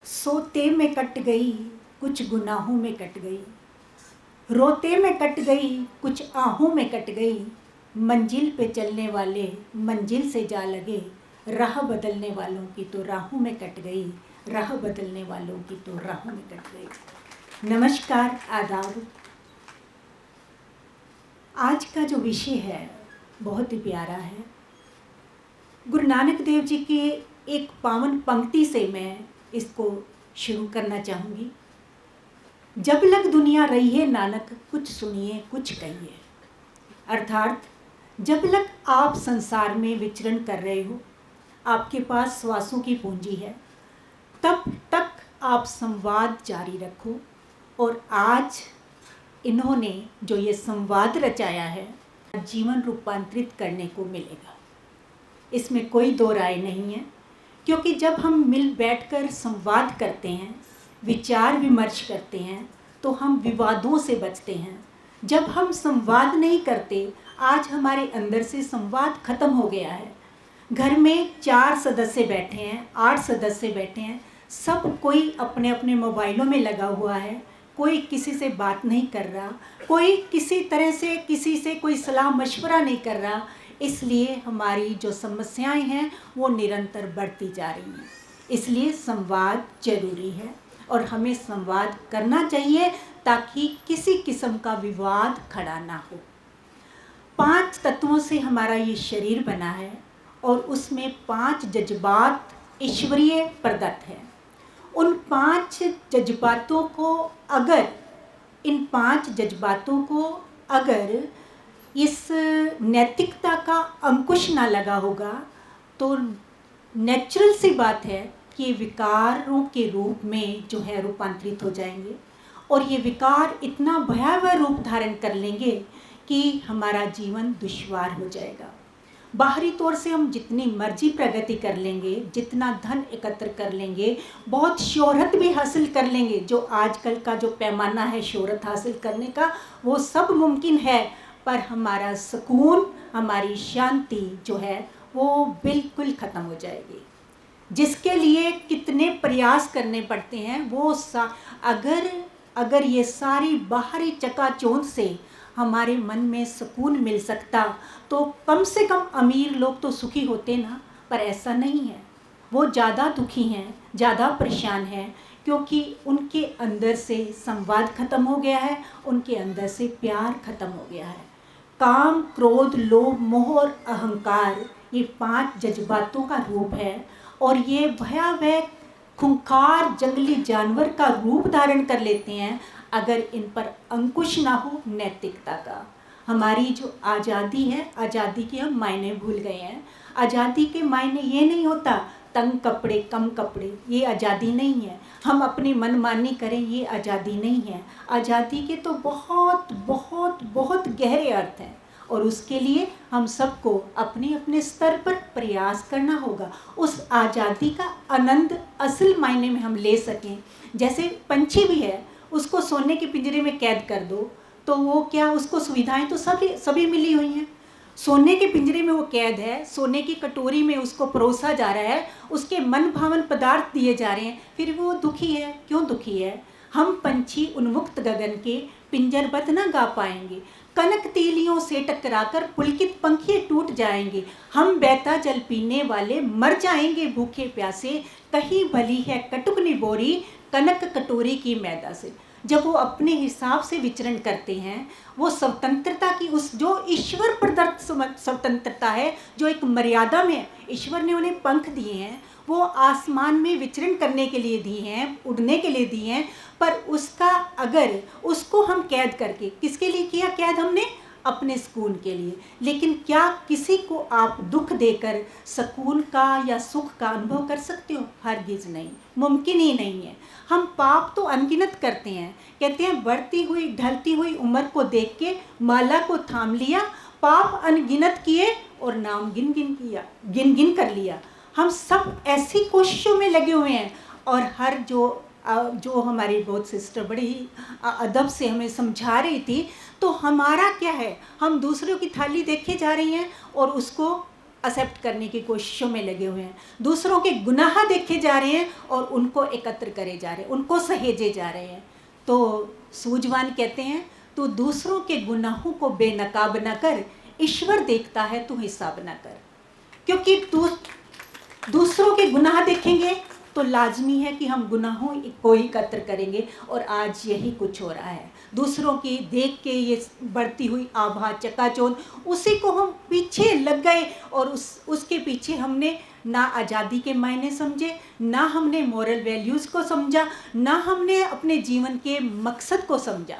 सोते में कट गई कुछ गुनाहों में कट गई, रोते में कट गई कुछ आहों में कट गई। मंजिल पे चलने वाले मंजिल से जा लगे, राह बदलने वालों की तो राहों में कट गई, राह बदलने वालों की तो राहों में कट गई। नमस्कार, आदाब। आज का जो विषय है बहुत ही प्यारा है। गुरु नानक देव जी की एक पावन पंक्ति से मैं इसको शुरू करना चाहूँगी। जब लग दुनिया रही है नानक, कुछ सुनिए कुछ कहिए। अर्थात जब लग आप संसार में विचरण कर रहे हो, आपके पास श्वासों की पूंजी है, तब तक आप संवाद जारी रखो। और आज इन्होंने जो ये संवाद रचाया है, जीवन रूपांतरित करने को मिलेगा, इसमें कोई दो राय नहीं है। क्योंकि जब हम मिल बैठकर संवाद करते हैं, विचार विमर्श करते हैं, तो हम विवादों से बचते हैं। जब हम संवाद नहीं करते, आज हमारे अंदर से संवाद खत्म हो गया है। घर में 4 सदस्य बैठे हैं, 8 सदस्य बैठे हैं, सब कोई अपने अपने मोबाइलों में लगा हुआ है, कोई किसी से बात नहीं कर रहा, कोई किसी तरह से किसी से कोई सलाह मशवरा नहीं कर रहा। इसलिए हमारी जो समस्याएं हैं वो निरंतर बढ़ती जा रही हैं। इसलिए संवाद जरूरी है और हमें संवाद करना चाहिए ताकि किसी किस्म का विवाद खड़ा ना हो। 5 तत्वों से हमारा ये शरीर बना है और उसमें 5 जज्बात ईश्वरीय प्रदत्त है। उन 5 जज्बातों को अगर इस नैतिकता का अंकुश ना लगा होगा तो नेचुरल सी बात है कि विकारों के रूप में जो है रूपांतरित हो जाएंगे और ये विकार इतना भयावह रूप धारण कर लेंगे कि हमारा जीवन दुश्वार हो जाएगा। बाहरी तौर से हम जितनी मर्जी प्रगति कर लेंगे, जितना धन एकत्र कर लेंगे, बहुत शोहरत भी हासिल कर लेंगे, जो आजकल का जो पैमाना है शोहरत हासिल करने का, वो सब मुमकिन है, पर हमारा सुकून, हमारी शांति जो है वो बिल्कुल ख़त्म हो जाएगी। जिसके लिए कितने प्रयास करने पड़ते हैं वो अगर ये सारी बाहरी चकाचौंध से हमारे मन में सुकून मिल सकता तो कम से कम अमीर लोग तो सुखी होते ना, पर ऐसा नहीं है। वो ज़्यादा दुखी हैं, ज़्यादा परेशान हैं, क्योंकि उनके अंदर से संवाद खत्म हो गया है, उनके अंदर से प्यार खत्म हो गया है। काम, क्रोध, लोभ, मोह और अहंकार, ये 5 जज्बातों का रूप है और ये भयावह खूंखार जंगली जानवर का रूप धारण कर लेते हैं अगर इन पर अंकुश ना हो नैतिकता का। हमारी जो आज़ादी है, आज़ादी के हम मायने भूल गए हैं। आज़ादी के मायने ये नहीं होता तंग कपड़े, कम कपड़े, ये आज़ादी नहीं है। हम अपनी मनमानी करें, ये आज़ादी नहीं है। आज़ादी के तो बहुत बहुत बहुत गहरे अर्थ हैं और उसके लिए हम सबको अपने अपने स्तर पर प्रयास करना होगा। उस आज़ादी का आनंद असल मायने में हम ले सकें। जैसे पंछी भी है, उसको सोने के पिंजरे में कैद कर दो तो वो क्या, उसको सुविधाएं तो सभी मिली हुई हैं। सोने के पिंजरे में वो कैद है, सोने की कटोरी में उसको परोसा जा रहा है, उसके मन भावन पदार्थ दिए जा रहे हैं, फिर वो दुखी है। क्यों दुखी है? हम पंछी उन्मुक्त गगन के पिंजरबद्ध न गा पाएंगे। कनक तीलियों से टकराकर पुलकित पंखिए टूट जाएंगे। हम बहता जल पीने वाले मर जाएंगे भूखे प्यासे। कहीं भली है कटुक निबोरी कनक कटोरी की मैदा से। जब वो अपने हिसाब से विचरण करते हैं, वो स्वतंत्रता की उस जो ईश्वर प्रदत्त स्वतंत्रता है, जो एक मर्यादा में ईश्वर ने उन्हें पंख दिए हैं, वो आसमान में विचरण करने के लिए दिए हैं, उड़ने के लिए दिए हैं, पर उसको हम कैद करके, किसके लिए किया कैद हमने? अपने सुकून के लिए। लेकिन क्या किसी को आप दुख देकर सुकून का या सुख का अनुभव कर सकते हो? हरगिज़ नहीं, मुमकिन ही नहीं है। हम पाप तो अनगिनत करते हैं। कहते हैं बढ़ती हुई ढलती हुई उम्र को देख के माला को थाम लिया, पाप अनगिनत किए और नाम गिन गिन कर लिया। हम सब ऐसी कोशिशों में लगे हुए हैं और हर जो हमारी बहुत सिस्टर बड़ी ही अदब से हमें समझा रही थी, तो हमारा क्या है, हम दूसरों की थाली देखे जा रही हैं और उसको एक्सेप्ट करने की कोशिशों में लगे हुए हैं, दूसरों के गुनाह देखे जा रहे हैं और उनको एकत्र करे जा रहे हैं, उनको सहेजे जा रहे हैं। तो सूझवान कहते हैं, तू दूसरों के गुनाहों को बेनकाब न कर, ईश्वर देखता है, तू हिसाब न कर। क्योंकि तू दूसरों के गुनाह देखेंगे तो लाजमी है कि हम गुनाहों को एकत्र करेंगे, और आज यही कुछ हो रहा है। दूसरों की देख के ये बढ़ती हुई आभा चकाचौंध, उसी को हम पीछे लग गए, और उसके पीछे हमने ना आज़ादी के मायने समझे, ना हमने मॉरल वैल्यूज़ को समझा, ना हमने अपने जीवन के मकसद को समझा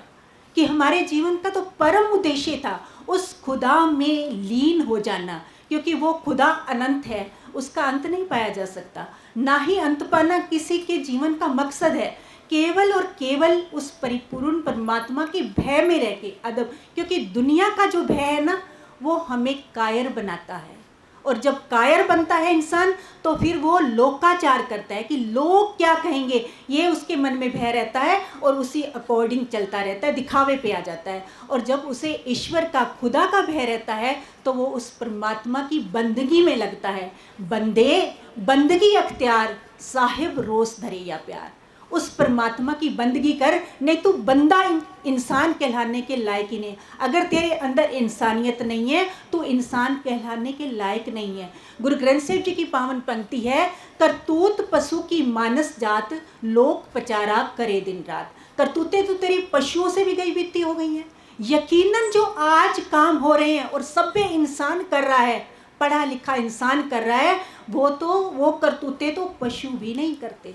कि हमारे जीवन का तो परम उद्देश्य था उस खुदा में लीन हो जाना, क्योंकि वो खुदा अनंत है, उसका अंत नहीं पाया जा सकता। ना ही अंत पाना किसी के जीवन का मकसद है, केवल और केवल उस परिपूर्ण परमात्मा के भय में रह के अदब। क्योंकि दुनिया का जो भय है ना, वो हमें कायर बनाता है, और जब कायर बनता है इंसान तो फिर वो लोकाचार करता है कि लोग क्या कहेंगे, ये उसके मन में भय रहता है और उसी अकॉर्डिंग चलता रहता है, दिखावे पे आ जाता है। और जब उसे ईश्वर का, खुदा का भय रहता है तो वो उस परमात्मा की बंदगी में लगता है। बंदे बंदगी अख्तियार, साहिब रोस धरे या प्यार। उस परमात्मा की बंदगी कर, नहीं तो बंदा इंसान कहलाने के लायक ही नहीं। अगर तेरे अंदर इंसानियत नहीं है तो इंसान कहलाने के लायक नहीं है। गुरु ग्रंथ साहिब जी की पावन पंक्ति है, करतूत पशु की मानस जात, लोक पचारा करे दिन रात। करतूतें तो तेरी पशुओं से भी गई बीती हो गई हैं। यकीनन जो आज काम हो रहे हैं और सभ्य इंसान कर रहा है, पढ़ा लिखा इंसान कर रहा है, वो करतूतें तो पशु भी नहीं करते।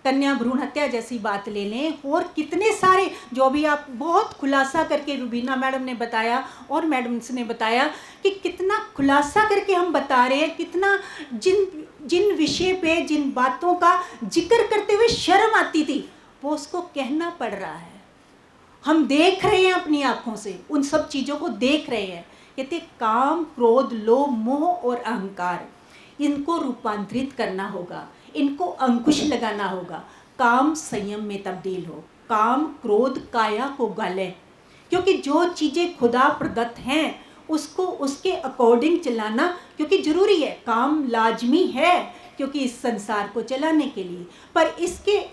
कन्या भ्रूण हत्या जैसी बात ले लें, और कितने सारे जो भी आप बहुत खुलासा करके रुबीना मैडम ने बताया और मैडम्स ने बताया कि कितना खुलासा करके हम बता रहे हैं, कितना जिन विषय पे, जिन बातों का जिक्र करते हुए शर्म आती थी, वो उसको कहना पड़ रहा है। हम देख रहे हैं अपनी आंखों से, उन सब चीज़ों को देख रहे हैं। कहते काम, क्रोध, लोभ, मोह और अहंकार, इनको रूपांतरित करना होगा, इनको अंकुश लगाना होगा। काम संयम में तब्दील हो, काम क्रोध काया को गाले। क्योंकि जो चीज़ें खुदा प्रदत्त हैं उसको उसके अकॉर्डिंग चलाना क्योंकि ज़रूरी है, काम लाजमी है क्योंकि इस संसार को चलाने के लिए। पर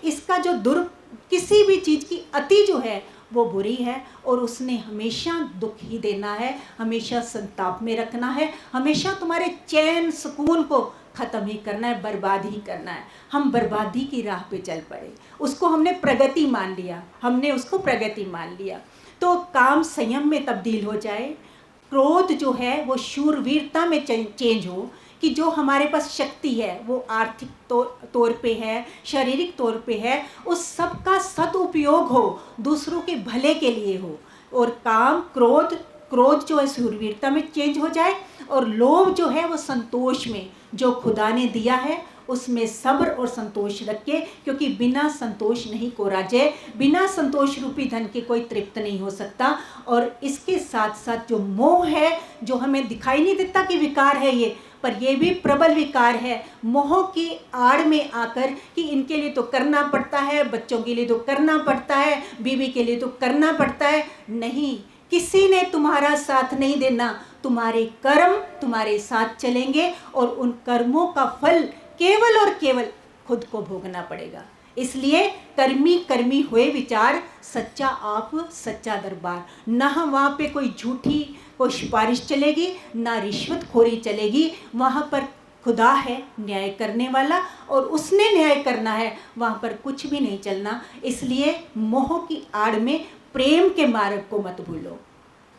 इसका जो किसी भी चीज़ की अति जो है वो बुरी है, और उसने हमेशा दुख ही देना है, हमेशा संताप में रखना है, हमेशा तुम्हारे चैन सुकून को ख़त्म ही करना है, बर्बाद ही करना है। हम बर्बादी की राह पे चल पड़े, उसको हमने प्रगति मान लिया, हमने उसको प्रगति मान लिया। तो काम संयम में तब्दील हो जाए, क्रोध जो है वो शूरवीरता में चेंज हो, कि जो हमारे पास शक्ति है वो आर्थिक तौर पे है, शारीरिक तौर पे है, उस सब का सदुपयोग हो, दूसरों के भले के लिए हो। और काम क्रोध जो है शूरवीरता में चेंज हो जाए, और लोभ जो है वो संतोष में, जो खुदा ने दिया है उसमें सब्र और संतोष रखे, क्योंकि बिना संतोष नहीं को राजे, बिना संतोष रूपी धन के कोई तृप्त नहीं हो सकता। और इसके साथ साथ जो मोह है, जो हमें दिखाई नहीं देता कि विकार है ये, पर ये भी प्रबल विकार है। मोह की आड़ में आकर कि इनके लिए तो करना पड़ता है, बच्चों के लिए तो करना पड़ता है, बीवी के लिए तो करना पड़ता है। नहीं, किसी ने तुम्हारा साथ नहीं देना, तुम्हारे कर्म तुम्हारे साथ चलेंगे, और उन कर्मों का फल केवल और केवल खुद को भोगना पड़ेगा। इसलिए कर्मी कर्मी हुए विचार, सच्चा आप सच्चा दरबार। ना वहाँ पे कोई झूठी कोई सिफारिश चलेगी, ना रिश्वतखोरी चलेगी। वहाँ पर खुदा है न्याय करने वाला, और उसने न्याय करना है, वहाँ पर कुछ भी नहीं चलना। इसलिए मोह की आड़ में प्रेम के मार्ग को मत भूलो।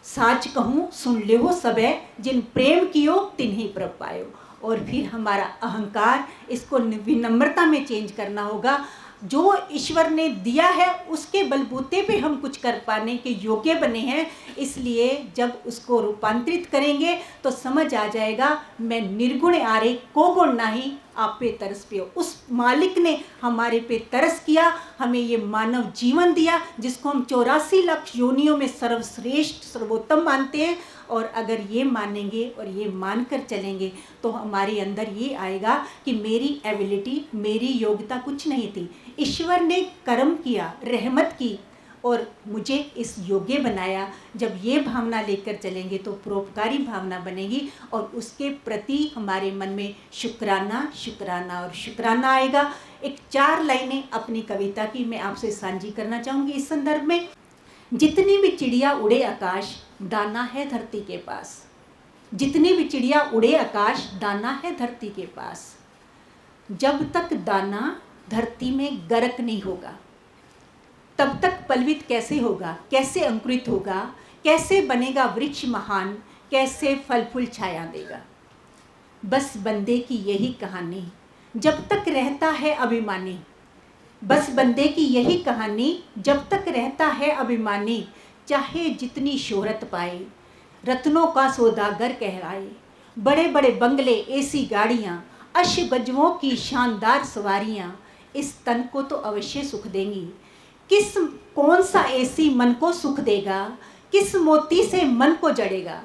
साच कहूँ सुन ले हो सबे, जिन प्रेम कियो तिन्हीं प्रभ पायो। और फिर हमारा अहंकार, इसको विनम्रता में चेंज करना होगा। जो ईश्वर ने दिया है उसके बलबूते पे हम कुछ कर पाने के योग्य बने हैं। इसलिए जब उसको रूपांतरित करेंगे तो समझ आ जाएगा, मैं निर्गुण आरे को गुण नाही, आप पे तरस पियो। उस मालिक ने हमारे पे तरस किया, हमें ये मानव जीवन दिया, जिसको हम 84 लाख योनियों में सर्वश्रेष्ठ सर्वोत्तम मानते हैं। और अगर ये मानेंगे और ये मानकर चलेंगे तो हमारे अंदर ये आएगा कि मेरी एबिलिटी, मेरी योग्यता कुछ नहीं थी, ईश्वर ने कर्म किया, रहमत की, और मुझे इस योग्य बनाया। जब ये भावना लेकर चलेंगे तो परोपकारी भावना बनेगी और उसके प्रति हमारे मन में शुक्राना शुक्राना और शुक्राना आएगा। एक 4 लाइनें अपनी कविता की मैं आपसे साझी करना चाहूँगी इस संदर्भ में। जितनी भी चिड़िया उड़े आकाश, दाना है धरती के पास। जितनी भी चिड़िया उड़े आकाश, दाना है धरती के पास। जब तक दाना धरती में गरक नहीं होगा तब तक पल्वित कैसे होगा, कैसे अंकुरित होगा, कैसे बनेगा वृक्ष महान, कैसे फल फूल छाया देगा। बस बंदे की यही कहानी जब तक रहता है अभिमानी। बस बंदे की यही कहानी जब तक रहता है अभिमानी। चाहे जितनी शोहरत पाए, रत्नों का सौदागर कहलाए। बड़े बड़े बंगले, एसी गाड़ियाँ, अश्वगजों की शानदार सवारियाँ इस तन को तो अवश्य सुख देंगी। कौन सा एसी मन को सुख देगा, किस मोती से मन को जड़ेगा।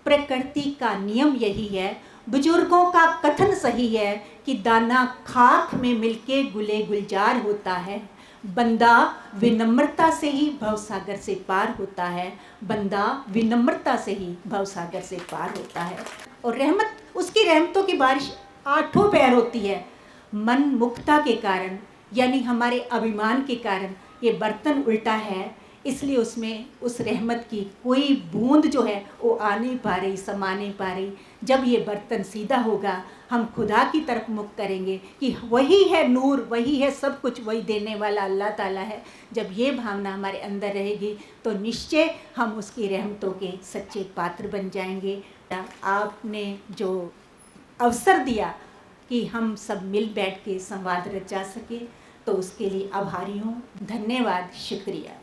प्रकृति का नियम यही है, बुजुर्गों का कथन सही है कि दाना खाक में मिलके गुले गुलजार होता है। बंदा विनम्रता से ही भवसागर से पार होता है। बंदा विनम्रता से ही भवसागर से पार होता है। और रहमत, उसकी रहमतों की बारिश 8 पैर होती है। मन मुक्ता के कारण, यानी हमारे अभिमान के कारण ये बर्तन उल्टा है, इसलिए उसमें उस रहमत की कोई बूंद जो है वो आ नहीं पा रही, समा नहीं पा रही। जब ये बर्तन सीधा होगा, हम खुदा की तरफ मुख करेंगे कि वही है नूर, वही है सब कुछ, वही देने वाला अल्लाह ताला है। जब ये भावना हमारे अंदर रहेगी तो निश्चय हम उसकी रहमतों के सच्चे पात्र बन जाएंगे। आपने जो अवसर दिया कि हम सब मिल बैठ के संवाद रचा सके, तो उसके लिए आभारी हूँ। धन्यवाद, शुक्रिया।